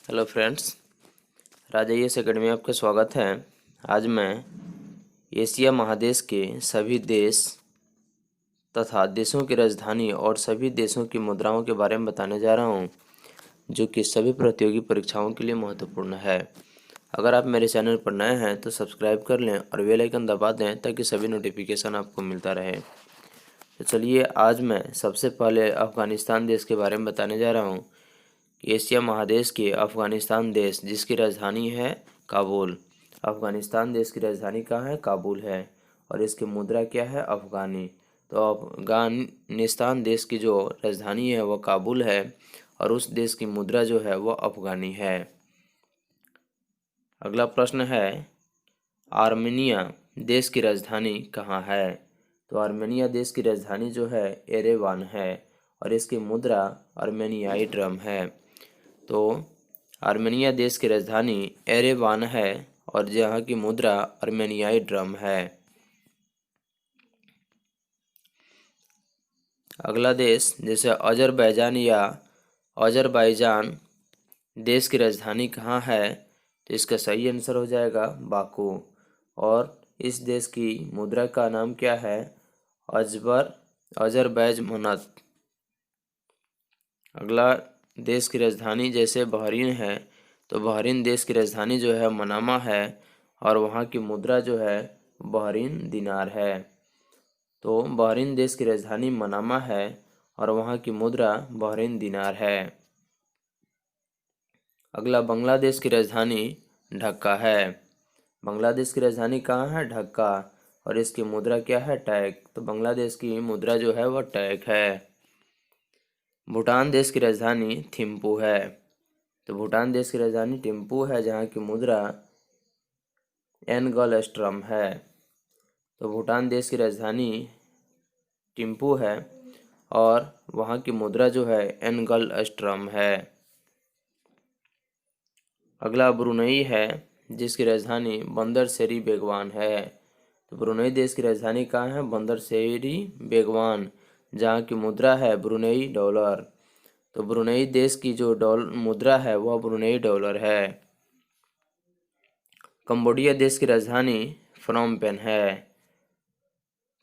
Hello friends, राजा yes academy में आपका स्वागत है। आज मैं एशिया महादेश के सभी देश तथा देशों की राजधानी और सभी देशों की मुद्राओं के बारे में बताने जा रहा हूं, जो कि सभी प्रतियोगी परीक्षाओं के लिए महत्वपूर्ण है। अगर आप मेरे चैनल पर नए हैं तो सब्सक्राइब कर लें और बेल आइकन दबा दें ताकि सभी नोटिफिकेशन आपको मिलता रहे। तो चलिए, आज मैं सबसे पहले अफ़गानिस्तान देश के बारे में बताने जा रहा हूँ। एशिया महादेश के अफ़गानिस्तान देश, जिसकी राजधानी है काबुल। अफ़गानिस्तान देश की राजधानी कहाँ है? काबुल है। और इसकी मुद्रा क्या है? अफ़गानी। तो अफ़गानिस्तान देश की जो राजधानी है वह काबुल है और उस देश की मुद्रा जो है वह अफ़गानी है। अगला प्रश्न है, आर्मेनिया देश की राजधानी कहाँ है? तो आर्मेनिया देश की राजधानी जो है एरेवान है और इसकी मुद्रा आर्मेनियाई ड्रम है। तो आर्मेनिया देश की राजधानी एरेवान है और जहाँ की मुद्रा आर्मेनियाई ड्रम है। अगला देश जैसे अजरबैजान या अजरबैजान देश की राजधानी कहाँ है? तो इसका सही आंसर हो जाएगा बाकू। और इस देश की मुद्रा का नाम क्या है? अजरबैजमनत। अगला देश की राजधानी जैसे बहरीन है, तो बहरीन देश की राजधानी जो है मनामा है और वहाँ की मुद्रा जो है बहरीन दिनार है। तो बहरीन देश की राजधानी मनामा है और वहाँ की मुद्रा बहरीन दिनार है। अगला बांग्लादेश की राजधानी ढाका है। बांग्लादेश की राजधानी कहाँ है? ढाका। और इसकी मुद्रा क्या है? टैक। तो बांग्लादेश की मुद्रा जो है वह टैक है। भूटान देश की राजधानी थिम्पू है। तो भूटान देश की राजधानी थिम्पू है जहाँ की मुद्रा एनगलस्ट्रम है। तो भूटान देश की राजधानी थिम्पू है और वहाँ की मुद्रा जो है एनगलस्ट्रम है। अगला ब्रुनई है जिसकी राजधानी बंदर शेरी बेगवान है। तो ब्रुनई देश की राजधानी कहाँ है? बंदर शेरी बेगवान, जहाँ की मुद्रा है ब्रुनई डॉलर। तो ब्रुनई देश की जो मुद्रा है वह ब्रुनई डॉलर है। कंबोडिया देश की राजधानी फ्नोम पेन है।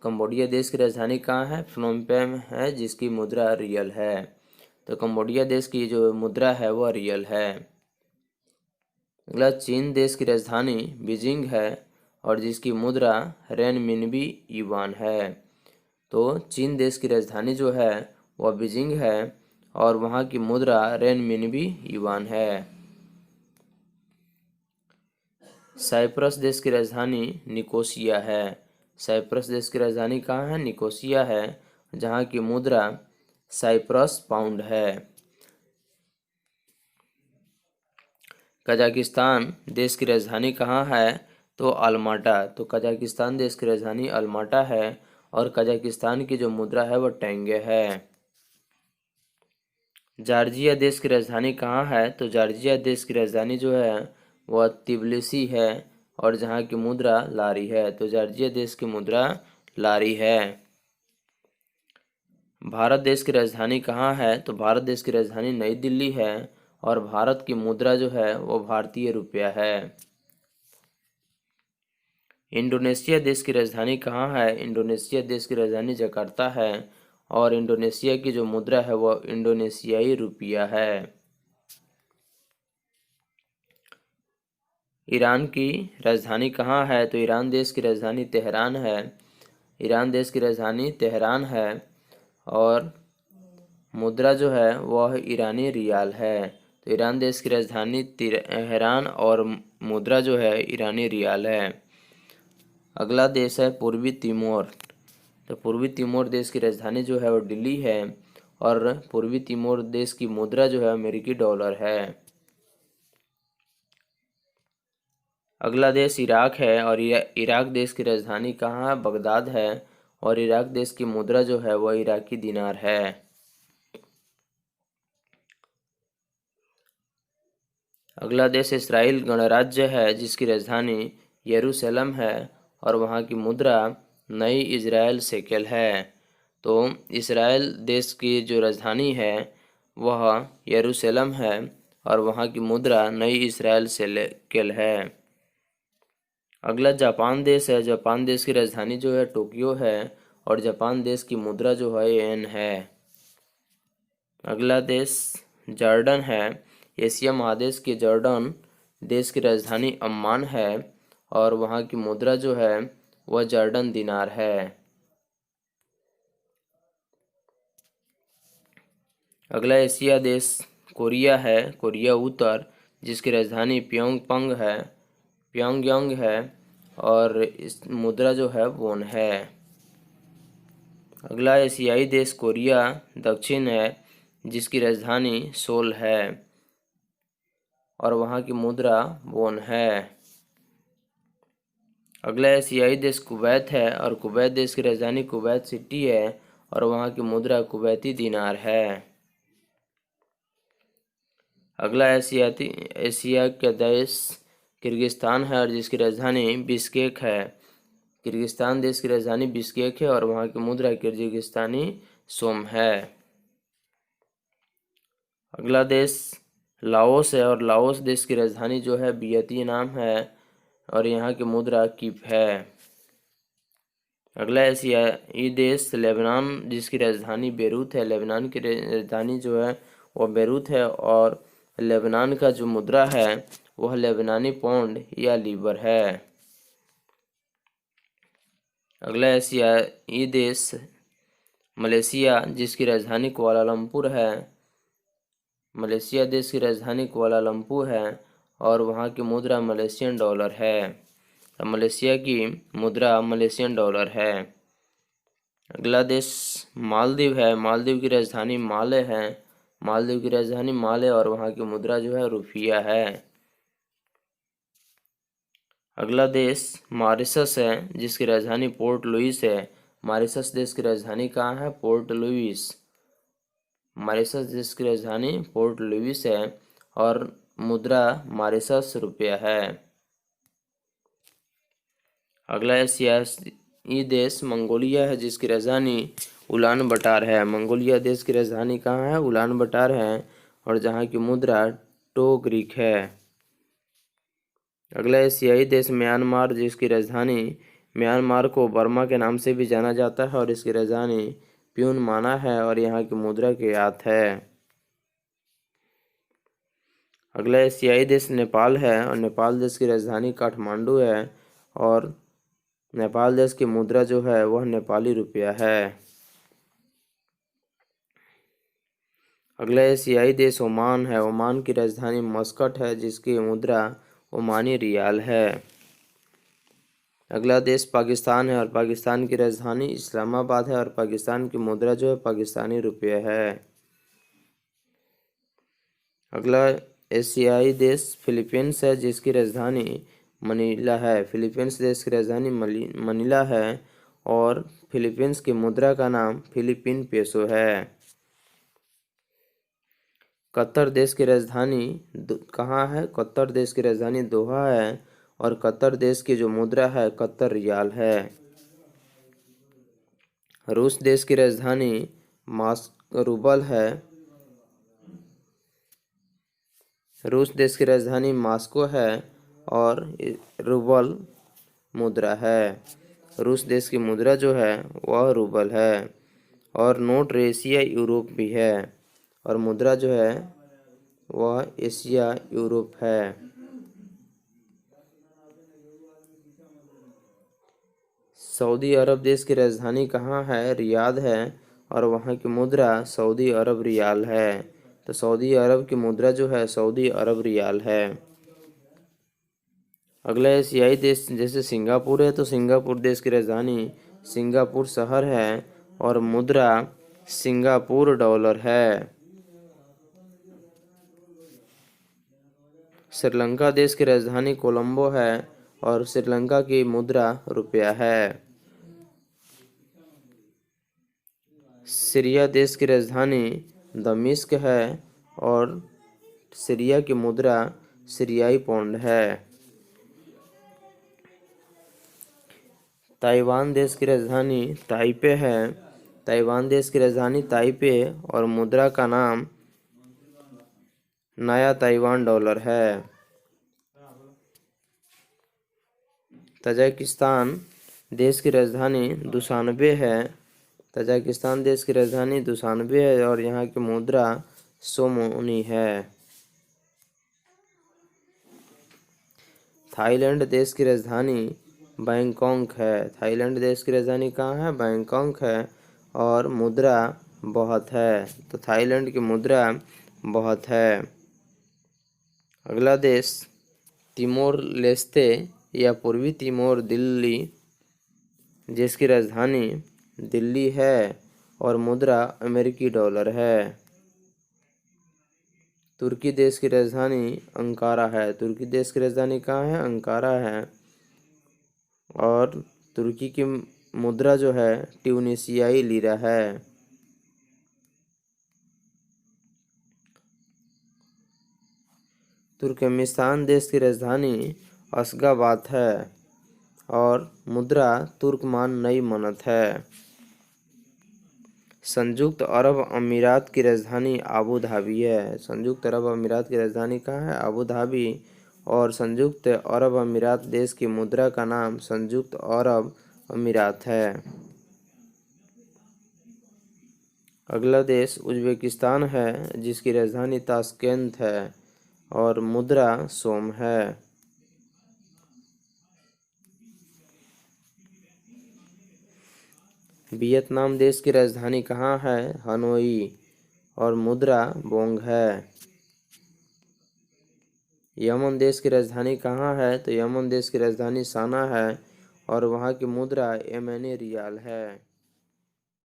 कंबोडिया देश की राजधानी कहाँ है? फ्नोम पेन है, जिसकी मुद्रा रियल है। तो कंबोडिया देश की जो मुद्रा है वह रियल है। अगला चीन देश की राजधानी बीजिंग है और जिसकी मुद्रा रेनमिनबी युआन है। तो चीन देश की राजधानी जो है वह बीजिंग है और वहाँ की मुद्रा रेनमिनबी युआन है। साइप्रस देश की राजधानी निकोसिया है। साइप्रस देश की राजधानी कहाँ है? निकोसिया है, जहाँ की मुद्रा साइप्रस पाउंड है। कजाकिस्तान देश की राजधानी कहाँ है? तो अल्माटा। तो कजाकिस्तान देश की राजधानी अल्माटा है और कजाकिस्तान की जो मुद्रा है वह टेंगे है। जॉर्जिया देश की राजधानी कहाँ है? तो जॉर्जिया देश की राजधानी जो है वह तिबिलिसी है और जहाँ की मुद्रा लारी है। तो जॉर्जिया देश की मुद्रा लारी है। भारत देश की राजधानी कहाँ है? तो भारत देश की राजधानी नई दिल्ली है और भारत की मुद्रा जो है वो भारतीय रुपया है। इंडोनेशिया देश की राजधानी कहाँ है? इंडोनेशिया देश की राजधानी जकार्ता है और इंडोनेशिया की जो मुद्रा है वह इंडोनेशियाई रुपया है। ईरान की राजधानी कहाँ है? तो ईरान देश की राजधानी तेहरान है। ईरान देश की राजधानी तेहरान है और मुद्रा जो है वह ईरानी रियाल है। तो ईरान देश की राजधानी तेहरान और मुद्रा जो है ईरानी रियाल है। अगला देश है पूर्वी तिमोर। तो पूर्वी तिमोर देश की राजधानी जो है वो दिल्ली है और पूर्वी तिमोर देश की मुद्रा जो है अमेरिकी डॉलर है। अगला देश इराक है और इराक देश की राजधानी कहाँ है? बगदाद है और इराक देश की मुद्रा जो है वह इराकी दिनार है। अगला देश इसराइल गणराज्य है जिसकी राजधानी यरूशलेम है और वहाँ की मुद्रा नई इजराइल शेकेल है। तो इसराइल देश की जो राजधानी है वह यरूशलेम है और वहाँ की मुद्रा नई इजराइल शेकेल है। अगला जापान देश है। जापान देश की राजधानी जो है टोक्यो है और जापान देश की मुद्रा जो है येन है। अगला देश जॉर्डन है। एशिया महादेश के जॉर्डन देश की राजधानी अम्मान है और वहाँ की मुद्रा जो है वह जॉर्डन दिनार है। अगला एशिया देश कोरिया है। कोरिया उत्तर जिसकी राजधानी प्योंगयांग है और इस मुद्रा जो है वोन है। अगला एशियाई देश कोरिया दक्षिण है जिसकी राजधानी सोल है और वहाँ की मुद्रा वोन है। अगला एशियाई देश कुवैत है और कुवैत देश की राजधानी कुवैत सिटी है और वहाँ की मुद्रा कुवैती दिनार है। अगला एशिया का देश किर्गिस्तान है और जिसकी राजधानी बिश्केक है। किर्गिस्तान देश की राजधानी बिश्केक है और वहाँ की मुद्रा किर्गिस्तानी सोम है। अगला देश लाओस है और लाओस देश की राजधानी जो है वियतनाम है और यहाँ की मुद्रा किप है। अगला एशियाई देश लेबनान जिसकी राजधानी बेरूत है। लेबनान की राजधानी जो है वह बेरूत है और लेबनान का जो मुद्रा है वह लेबनानी पौंड या लीबर है। अगला एशियाई देश मलेशिया जिसकी राजधानी कुआलालंपुर है। मलेशिया देश की राजधानी कुआलालंपुर है और वहाँ की मुद्रा मलेशियन डॉलर है। मलेशिया की मुद्रा मलेशियन डॉलर है। अगला देश मालदीव है। मालदीव की राजधानी माले है। मालदीव की राजधानी माले और वहाँ की मुद्रा जो है रुपया है। अगला देश मॉरिशस है जिसकी राजधानी पोर्ट लुइस है। मॉरिशस देश की राजधानी कहाँ है? Port Louis. मॉरिशस देश की राजधानी पोर्ट लुइस है और मुद्रा मॉरिशस रुपया है। अगला एशियाई देश मंगोलिया है जिसकी राजधानी उलान बटार है। मंगोलिया देश की राजधानी कहाँ है? उलान बटार है और जहाँ की मुद्रा टो ग्रीक है। अगला एशियाई देश म्यांमार जिसकी राजधानी म्यांमार को बर्मा के नाम से भी जाना जाता है और इसकी राजधानी प्यून माना है और यहाँ की मुद्रा क्यात है। अगला एशियाई देश नेपाल है और नेपाल देश की राजधानी काठमांडू है और नेपाल देश की मुद्रा जो है वह नेपाली रुपया है। अगला एशियाई देश ओमान है। ओमान की राजधानी मस्कट है जिसकी मुद्रा ओमानी रियाल है। अगला देश पाकिस्तान है और पाकिस्तान की राजधानी इस्लामाबाद है और पाकिस्तान की मुद्रा जो है पाकिस्तानी रुपया है। अगला एशियाई देश फिलीपींस है जिसकी राजधानी मनीला है। फिलीपींस देश की राजधानी मनीला है और फिलीपींस की मुद्रा का नाम फिलीपीन पेसो है। कतर देश की राजधानी कहाँ है? कतर देश की राजधानी दोहा है और कतर देश की जो मुद्रा है कतर रियाल है। रूस देश की राजधानी रूबल है। रूस देश की राजधानी मॉस्को है और रूबल मुद्रा है। रूस देश की मुद्रा जो है वह रूबल है और नोट एशिया यूरोप भी है और मुद्रा जो है वह एशिया यूरोप है। सऊदी अरब देश की राजधानी कहाँ है? रियाद है और वहाँ की मुद्रा सऊदी अरब रियाल है। तो सऊदी अरब की मुद्रा जो है सऊदी अरब रियाल है। अगला एशियाई देश जैसे सिंगापुर है तो सिंगापुर देश की राजधानी सिंगापुर शहर है और मुद्रा सिंगापुर डॉलर है। श्रीलंका देश की राजधानी कोलंबो है और श्रीलंका की मुद्रा रुपया है। सीरिया देश की राजधानी दमिश्क है और सीरिया की मुद्रा सीरियाई पौंड है। ताइवान देश की राजधानी ताइपे है। ताइवान देश की राजधानी ताइपे और मुद्रा का नाम नया ताइवान डॉलर है। तजाकिस्तान देश की राजधानी दुशानबे है। तजाकिस्तान देश की राजधानी दुशानबे है और यहाँ की मुद्रा सोमोनी है। थाईलैंड देश की राजधानी बैंकॉक है। थाईलैंड देश की राजधानी कहाँ है? बैंकॉक है और मुद्रा बहुत है। तो थाईलैंड की मुद्रा बहुत है। अगला देश तिमोर लेस्ते या पूर्वी तिमोर दिल्ली जिसकी राजधानी दिल्ली है और मुद्रा अमेरिकी डॉलर है। तुर्की देश की राजधानी अंकारा है। तुर्की देश की राजधानी कहाँ है? अंकारा है और तुर्की की मुद्रा जो है ट्यूनिसियाई लीरा है। तुर्कमेनिस्तान देश की राजधानी अशगाबाद है और मुद्रा तुर्कमान नई मनत है। संयुक्त अरब अमीरात की राजधानी अबू धाबी है। संयुक्त अरब अमीरात की राजधानी कहाँ है? अबू धाबी और संयुक्त अरब अमीरात देश की मुद्रा का नाम संयुक्त अरब अमीरात है। अगला देश उज्बेकिस्तान है जिसकी राजधानी ताशकेंत है और मुद्रा सोम है। वियतनाम देश की राजधानी कहाँ है? हनोई और मुद्रा बोंग है। यमन देश की राजधानी कहाँ है? तो यमन देश की राजधानी सना है और वहाँ की मुद्रा येमेनी रियाल है।